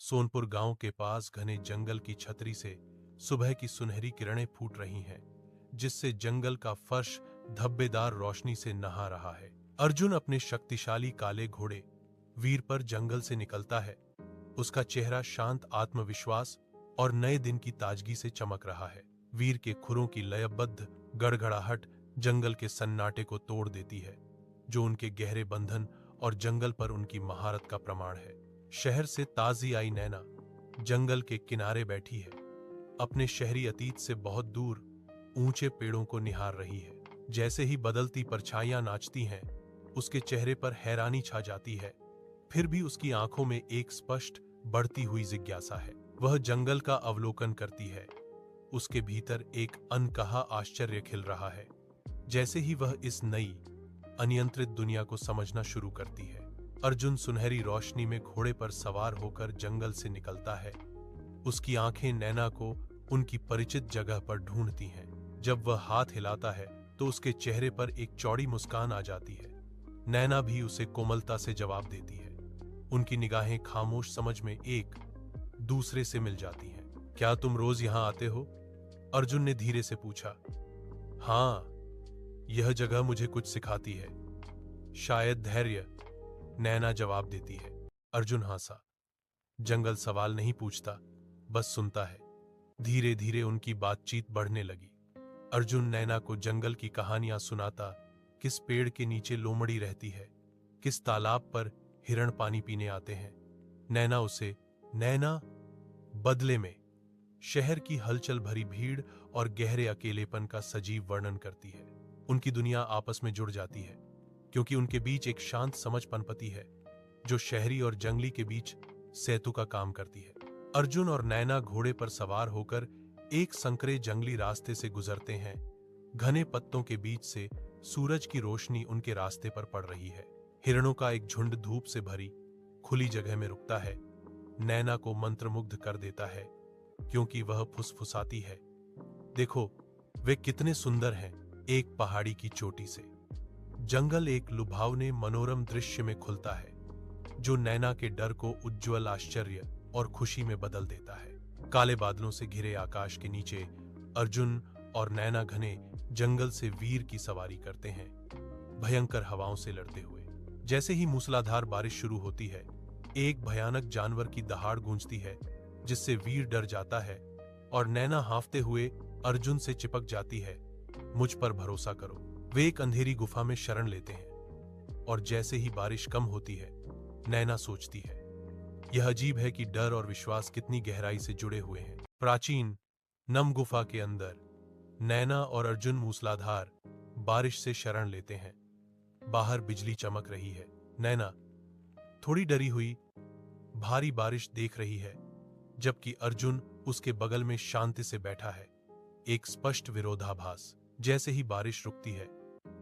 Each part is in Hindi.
सोनपुर गांव के पास घने जंगल की छतरी से सुबह की सुनहरी किरणें फूट रही हैं, जिससे जंगल का फर्श धब्बेदार रोशनी से नहा रहा है। अर्जुन अपने शक्तिशाली काले घोड़े वीर पर जंगल से निकलता है। उसका चेहरा शांत आत्मविश्वास और नए दिन की ताजगी से चमक रहा है। वीर के खुरों की लयबद्ध गड़गड़ाहट जंगल के सन्नाटे को तोड़ देती है, जो उनके गहरे बंधन और जंगल पर उनकी महारत का प्रमाण है। शहर से ताजी आई नैना जंगल के किनारे बैठी है, अपने शहरी अतीत से बहुत दूर ऊंचे पेड़ों को निहार रही है। जैसे ही बदलती परछाइयां नाचती हैं, उसके चेहरे पर हैरानी छा जाती है। फिर भी उसकी आंखों में एक स्पष्ट बढ़ती हुई जिज्ञासा है। वह जंगल का अवलोकन करती है। उसके भीतर एक अनकहा आश्चर्य खिल रहा है। जैसे ही वह इस नई अनियंत्रित दुनिया को समझना शुरू करती है, अर्जुन सुनहरी रोशनी में घोड़े पर सवार होकर जंगल से निकलता है। उसकी आंखें नैना को उनकी परिचित जगह पर ढूंढती हैं। जब वह हाथ हिलाता है तो उसके चेहरे पर एक चौड़ी मुस्कान आ जाती है। नैना भी उसे कोमलता से जवाब देती है। उनकी निगाहें खामोश समझ में एक दूसरे से मिल जाती हैं। क्या तुम रोज यहां आते हो? अर्जुन ने धीरे से पूछा। हाँ, यह जगह मुझे कुछ सिखाती है, शायद धैर्य, नैना जवाब देती है। अर्जुन हंसा। जंगल सवाल नहीं पूछता, बस सुनता है। धीरे धीरे उनकी बातचीत बढ़ने लगी। अर्जुन नैना को जंगल की कहानियां सुनाता, किस पेड़ के नीचे लोमड़ी रहती है, किस तालाब पर हिरण पानी पीने आते हैं। नैना बदले में शहर की हलचल भरी भीड़ और गहरे अकेलेपन का सजीव वर्णन करती है। उनकी दुनिया आपस में जुड़ जाती है, क्योंकि उनके बीच एक शांत समझ पनपती है, जो शहरी और जंगली के बीच सेतु का काम करती है। अर्जुन और नैना घोड़े पर सवार होकर एक संकरे जंगली रास्ते से गुजरते हैं। घने पत्तों के बीच से सूरज की रोशनी उनके रास्ते पर पड़ रही है। हिरणों का एक झुंड धूप से भरी खुली जगह में रुकता है। नैना को मंत्रमुग्ध कर देता है, क्योंकि वह फुसफुसाती है, देखो वे कितने सुंदर हैं। एक पहाड़ी की चोटी से जंगल एक लुभावने मनोरम दृश्य में खुलता है, जो नैना के डर को उज्ज्वल आश्चर्य और खुशी में बदल देता है। काले बादलों से घिरे आकाश के नीचे अर्जुन और नैना घने जंगल से वीर की सवारी करते हैं, भयंकर हवाओं से लड़ते हुए। जैसे ही मूसलाधार बारिश शुरू होती है, एक भयानक जानवर की दहाड़ गूंजती है, जिससे वीर डर जाता है और नैना हांफते हुए अर्जुन से चिपक जाती है। मुझ पर भरोसा करो। वे एक अंधेरी गुफा में शरण लेते हैं, और जैसे ही बारिश कम होती है, नैना सोचती है, यह अजीब है कि डर और विश्वास कितनी गहराई से जुड़े हुए हैं। प्राचीन नम गुफा के अंदर नैना और अर्जुन मूसलाधार बारिश से शरण लेते हैं। बाहर बिजली चमक रही है। नैना थोड़ी डरी हुई भारी बारिश देख रही है, जबकि अर्जुन उसके बगल में शांति से बैठा है। एक स्पष्ट विरोधाभास। जैसे ही बारिश रुकती है,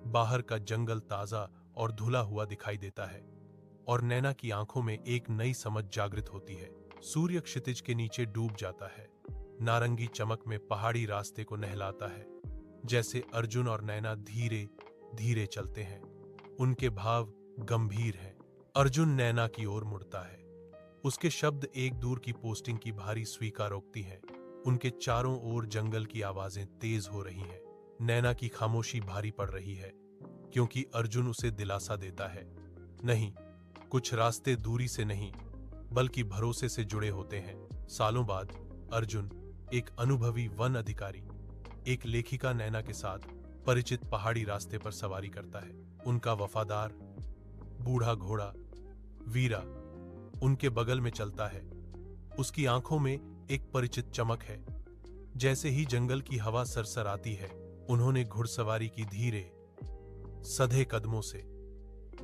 बाहर का जंगल ताजा और धुला हुआ दिखाई देता है, और नैना की आंखों में एक नई समझ जागृत होती है। सूर्य क्षितिज के नीचे डूब जाता है। नारंगी चमक में पहाड़ी रास्ते को नहलाता है। जैसे अर्जुन और नैना धीरे धीरे चलते हैं, उनके भाव गंभीर हैं। अर्जुन नैना की ओर मुड़ता है। उसके शब्द एक दूर की पोस्टिंग की भारी स्वीकारोक्ति हैं। उनके चारों ओर जंगल की आवाजें तेज हो रही हैं। नैना की खामोशी भारी पड़ रही है, क्योंकि अर्जुन उसे दिलासा देता है, नहीं, कुछ रास्ते दूरी से नहीं, बल्कि भरोसे से जुड़े होते हैं। सालों बाद अर्जुन, एक अनुभवी वन अधिकारी, एक लेखिका नैना के साथ परिचित पहाड़ी रास्ते पर सवारी करता है। उनका वफादार बूढ़ा घोड़ा वीरा उनके बगल में चलता है। उसकी आंखों में एक परिचित चमक है। जैसे ही जंगल की हवा सरसराती है, उन्होंने घुड़सवारी की धीरे सधे कदमों से।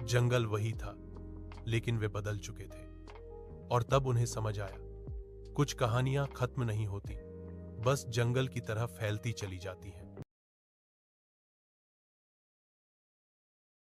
जंगल वही था, लेकिन वे बदल चुके थे। और तब उन्हें समझ आया, कुछ कहानियां खत्म नहीं होती, बस जंगल की तरह फैलती चली जाती हैं।